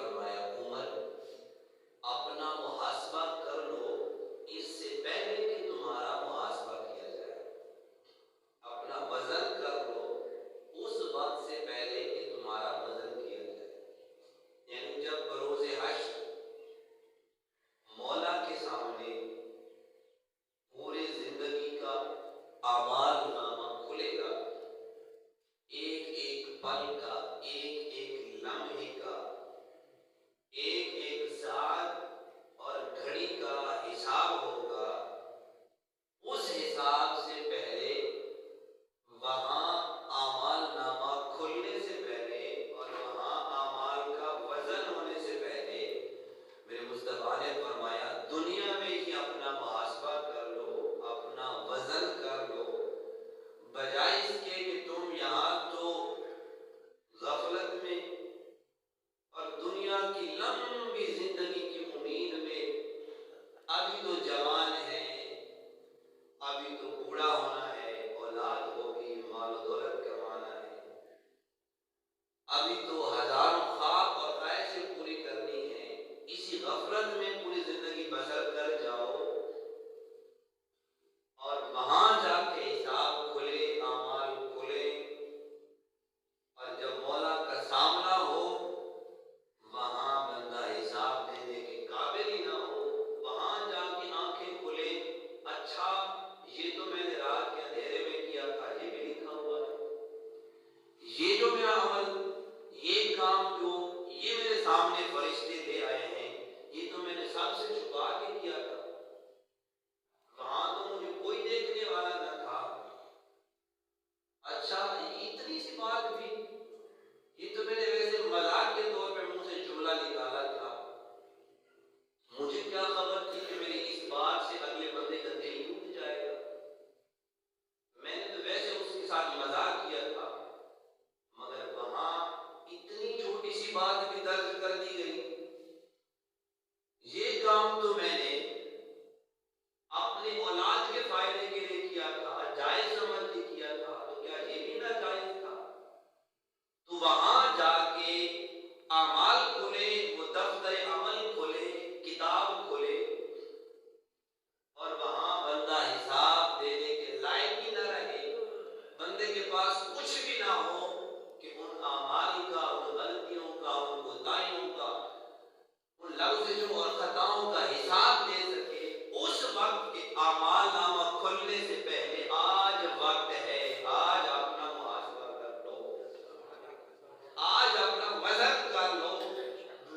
فرمایا عمر اپنا محاسبہ کر لو اس سے پہلے کہ تمہارا محاسبہ کیا جائے، اپنا وزن کر لو اس وقت سے پہلے کہ تمہارا وزن کیا جائے۔ یعنی جب بروز حشر مولا کے سامنے پورے زندگی کا اعمال نامہ کھلے گا، ایک ایک پل کا، ایک ایک لمحے کا، ایک ایک ساعت اور گھڑی کا حساب ہوگا، اس حساب سے پہلے وہاں اعمال نامہ کھلنے سے پہلے اور وہاں اعمال کا وزن ہونے سے پہلے میرے مصطفیٰ نے فرمایا دنیا میں ہی اپنا محاسبہ کر لو، اپنا وزن کر لو، بجائے اس کے کہ تم یہاں تو غفلت میں اور دنیا کی لمبی زندگی کی امید میں، ابھی تو جوان ہے، ابھی تو بوڑھا ہونا ہے، اولاد ہوگی، مال و دولت کمانا ہے، ابھی تو ہزاروں خواب اور خواہشیں پوری کرنی ہے، اسی غفلت میں پوری زندگی بسر کر جاؤ اور وہاں جا کے حساب کھلے، اعمال کھلے اور جب مولا کا سامنا ہو وہاں بندہ حساب دینے کے قابل ہی نہ ہو، وہاں جا کے آنکھیں کھلے، اچھا یہ تو میں نے رات کے اندھیرے میں کیا تھا، یہ بھی لکھا ہوا ہے، یہ جو میرا عمل، یہ کام جو یہ میرے سامنے فرشتے لے آئے ہیں، یہ تو میں نے سب سے چھپا کے کیا تھا، وہاں تو مجھے کوئی دیکھنے والا نہ تھا، اچھا اتنی سی بات بھی، یہ تو میں نے ویسے مذاق کے طور پہ منہ سے جملہ نکالا تھا، مجھے کیا خبر تھی کہ میری اس بات سے اگلے بندے کا دل ٹوٹ جائے گا، میں نے تو ویسے اس کے ساتھ مذاق کیا تھا، مگر وہاں اتنی چھوٹی سی بات بھی درج کر دی گئی، یہ کام تو میں نے اپنے اولاد کے فائدے کے لیے کیا تھا، جائز سمجھ کے کیا تھا، تو کیا یہ بھی ناجائز تھا؟ تو وہاں جا کے اعمال کھلے، وہ دفتر عمل کھلے، کتاب کھلے اور وہاں بندہ حساب دینے کے لائق ہی نہ رہے، بندے کے پاس کچھ بھی نہ ہو کہ ان اعمال کا، ان غلطیوں کا، ان کوتاہیوں کا، ان لغزشوں اور خطاؤں کا حساب دے سکے، اس وقت کے اعمال نامہ کھلنے سے پہلے آج وقت ہے، آج اپنا محاسبہ کر لو، آج اپنا وزن کر لو،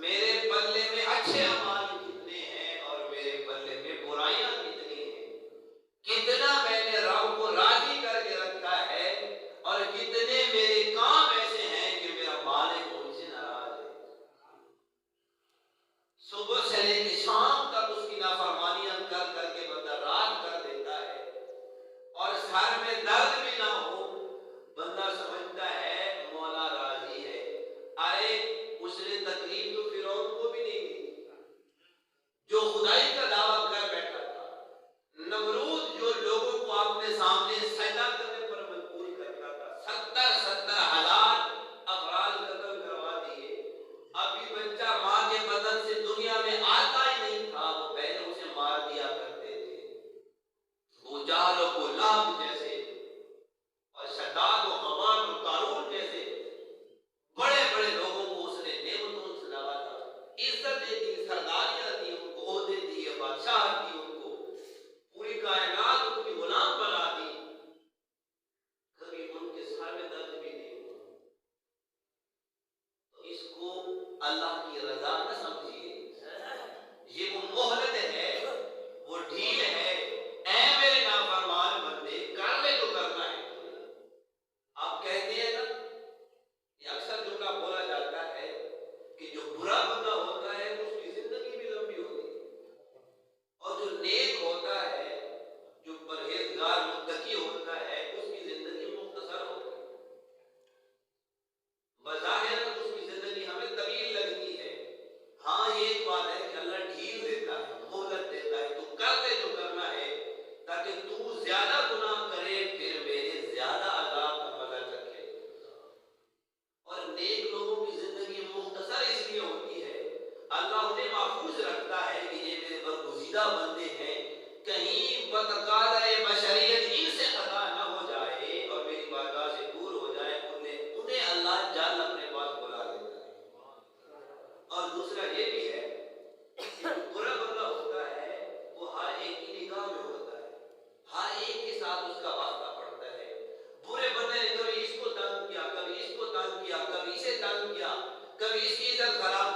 میرے پلے میں اچھے اعمال کتنے ہیں اور میرے پلے میں برائیاں کتنی ہیں، کتنا میں نے رب کو راضی کر کے رکھا ہے اور کتنے میرے کام ایسے ہیں کہ میرا مالک مجھ سے ناراض ہے، صبح سے لے کے شام تک اس کی نافرمانیاں کر کر کے بندہ رات کر دیتا ہے اور سر میں درد بھی نہ ہو، بندہ سمجھتا ہے مولا راضی ہے، ارے اس نے تکلیف تو فرعون کو بھی نہیں دی جو خدائی کا دعویٰ کر بیٹھا تھا، نمرود جو لوگوں کو اپنے سامنے سجدہ کرنے پر مجبور کرتا تھا، 70,000 افراد قتل کروا دیے، ابھی بچہ ماں کے بدن سے دنیا میں آتا ہی نہیں تھا، وہ پہلے اسے مار دیا کرتے تھے، وہ جہل و لہب جیسے اور شداد و حمان و قارون جیسے بڑے بڑے لوگوں کو اس نے نعمتوں سے نوازا، عزت دے دی، سرداریاں دی ان کو، عہدے دیے، بادشاہ دی ان کو، پوری کائنات ان کی غلام بنا دی، کبھی ان کے سر میں درد بھی نہیں ہوا، تو اس کو اللہ کی رضا نہ سمجھیے، یہ وہ مہلت ہے، وہ ڈھیل ہے، اے میرے نافرمان بندے کر لے جو کرنا ہے تمہیں، آپ کہتے ہیں نا، یہ اکثر جملہ بولا جاتا ہے کہ جو برا بندہ ہوتا ہے اس کی زندگی بھی لمبی ہوتی ہے اور جو نیک ہوتا ہے، جو پرہیزگار متقی ہوتا ہے، اس کی زندگی مختصر ہوتی ہے، بظاہر اس کی زندگی ہمیں طویل لگتی ہے، ہاں یہ ایک بات ہے کہ اللہ ڈھیل دیتا ہے، مہلت دیتا ہے، تو کر لے جو کرنا ہے، تقاضۂ بشریت ان سے خطا نہ ہو جائے اور میری بارگاہ سے دور ہو جائے، انہیں اللہ جل اپنے پاس بلا لیتا ہے۔ اور دوسرا یہ بھی ہے کہ جو برا بندہ ہوتا ہے وہ ہر ایک کی نگاہ میں ہوتا ہے، ہر ایک کے ساتھ اس کا واسطہ پڑتا ہے۔ برے بندے نے کبھی اس کو تنگ کیا، کبھی اس کو تنگ کیا، کبھی اسے تنگ کیا، کبھی اس کی عزت خراب